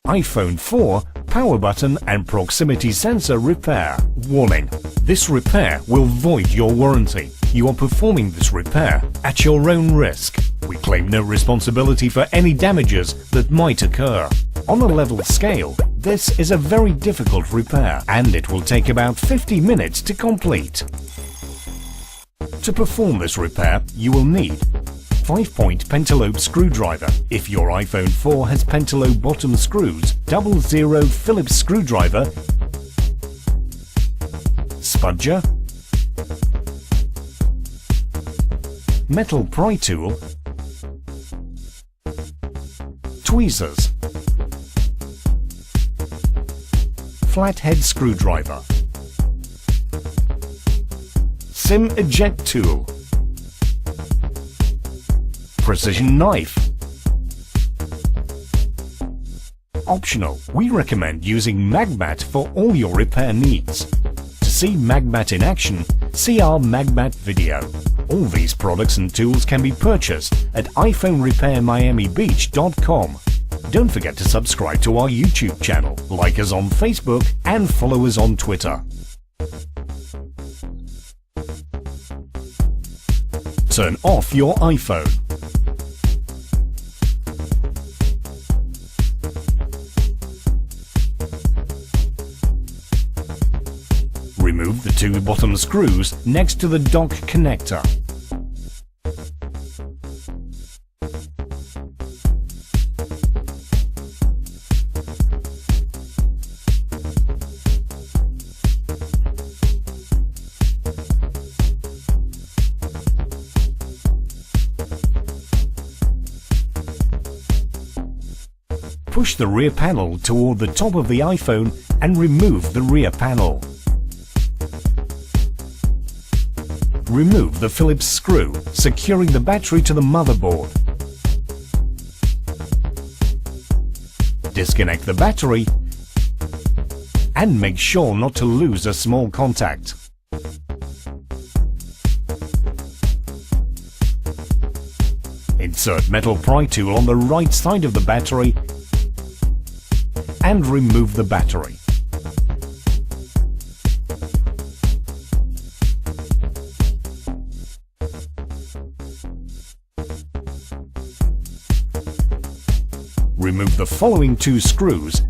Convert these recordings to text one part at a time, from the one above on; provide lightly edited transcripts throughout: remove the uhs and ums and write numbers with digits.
iPhone 4 power button and proximity sensor repair. Warning: this repair will void your warranty. You are performing this repair at your own risk. We claim no responsibility for any damages that might occur. On a level scale, this is a very difficult repair and it will take about 50 minutes to complete. To perform this repair, you will need 5-point pentalobe screwdriver. If your iPhone 4 has pentalobe bottom screws, 00 Phillips screwdriver, spudger, metal pry tool, tweezers, flathead screwdriver, SIM eject tool, precision knife. Optional, we recommend using Magmat for all your repair needs. To see Magmat in action, see our Magmat video. All these products and tools can be purchased at iPhoneRepairMiamiBeach.com. Don't forget to subscribe to our YouTube channel, like us on Facebook and follow us on Twitter. Turn off your iPhone. Remove the two bottom screws next to the dock connector. Push the rear panel toward the top of the iPhone and remove the rear panel. Remove the Phillips screw, securing the battery to the motherboard. Disconnect the battery and make sure not to lose a small contact. Insert metal pry tool on the right side of the battery and remove the battery. Remove the following two screws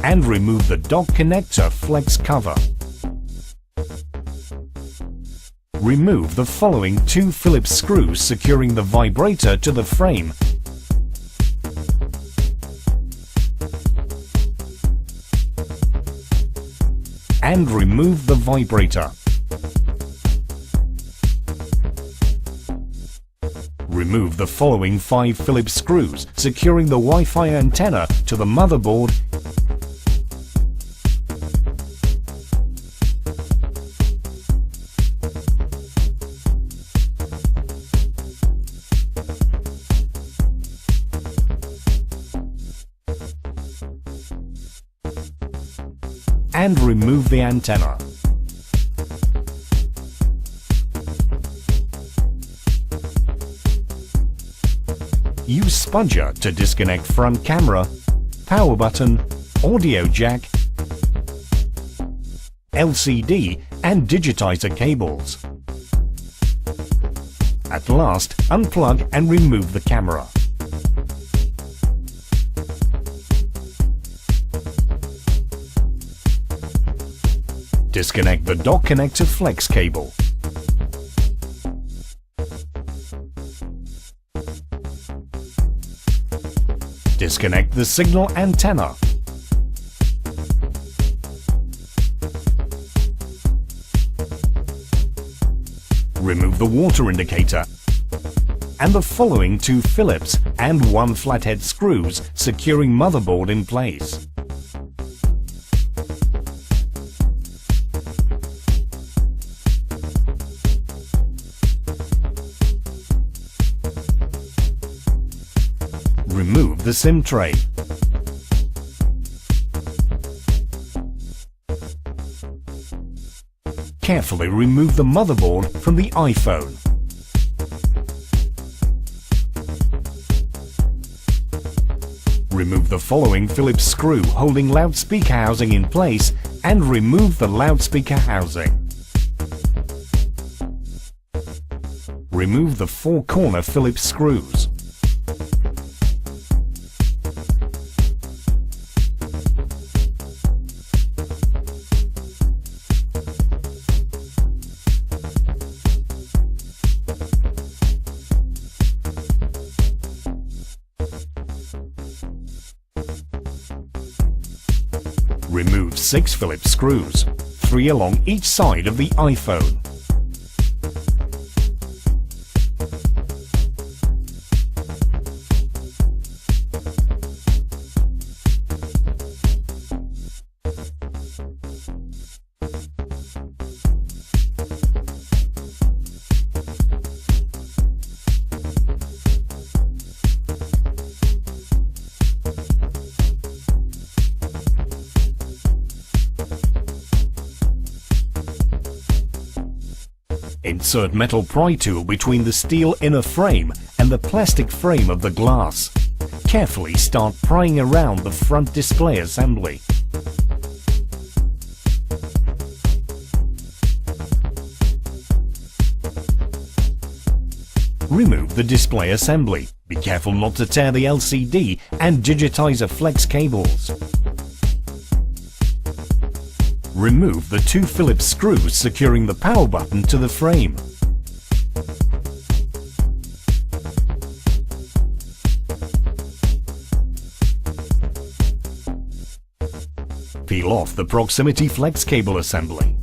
and remove the dock connector flex cover. Remove the following two Phillips screws securing the vibrator to the frame. And remove the vibrator. Remove the following 5 Phillips screws securing the Wi-Fi antenna to the motherboard and remove the antenna. Use spudger to disconnect front camera, power button, audio jack, LCD and digitizer cables. At last, unplug and remove the camera. Disconnect the dock connector flex cable. Disconnect the signal antenna. Remove the water indicator and the following 2 Phillips and 1 flathead screws securing motherboard in place. Remove the SIM tray. Carefully remove the motherboard from the iPhone. Remove the following Phillips screw holding loudspeaker housing in place and remove the loudspeaker housing. Remove the 4-corner Phillips screws. Remove 6 Phillips screws, 3 along each side of the iPhone. Insert metal pry tool between the steel inner frame and the plastic frame of the glass. Carefully start prying around the front display assembly. Remove the display assembly. Be careful not to tear the LCD and digitizer flex cables. Remove the 2 Phillips screws securing the power button to the frame. Peel off the proximity flex cable assembly.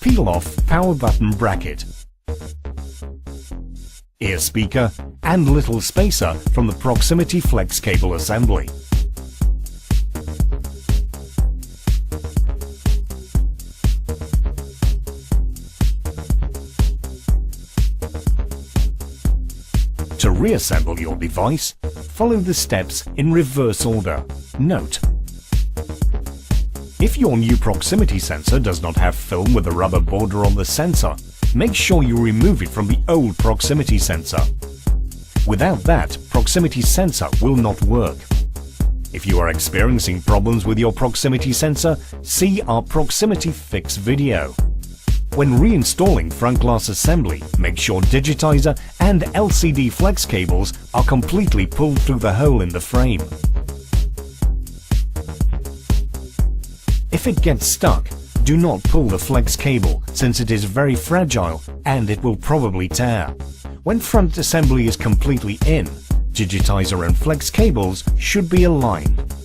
Peel off power button bracket, ear speaker and little spacer from the proximity flex cable assembly. To reassemble your device, follow the steps in reverse order. Note: if your new proximity sensor does not have film with a rubber border on the sensor, make sure you remove it from the old proximity sensor. Without that, proximity sensor will not work. If you are experiencing problems with your proximity sensor, see our proximity fix video. When reinstalling front glass assembly, make sure digitizer and LCD flex cables are completely pulled through the hole in the frame. If it gets stuck, do not pull the flex cable since it is very fragile and it will probably tear. When front assembly is completely in, digitizer and flex cables should be aligned.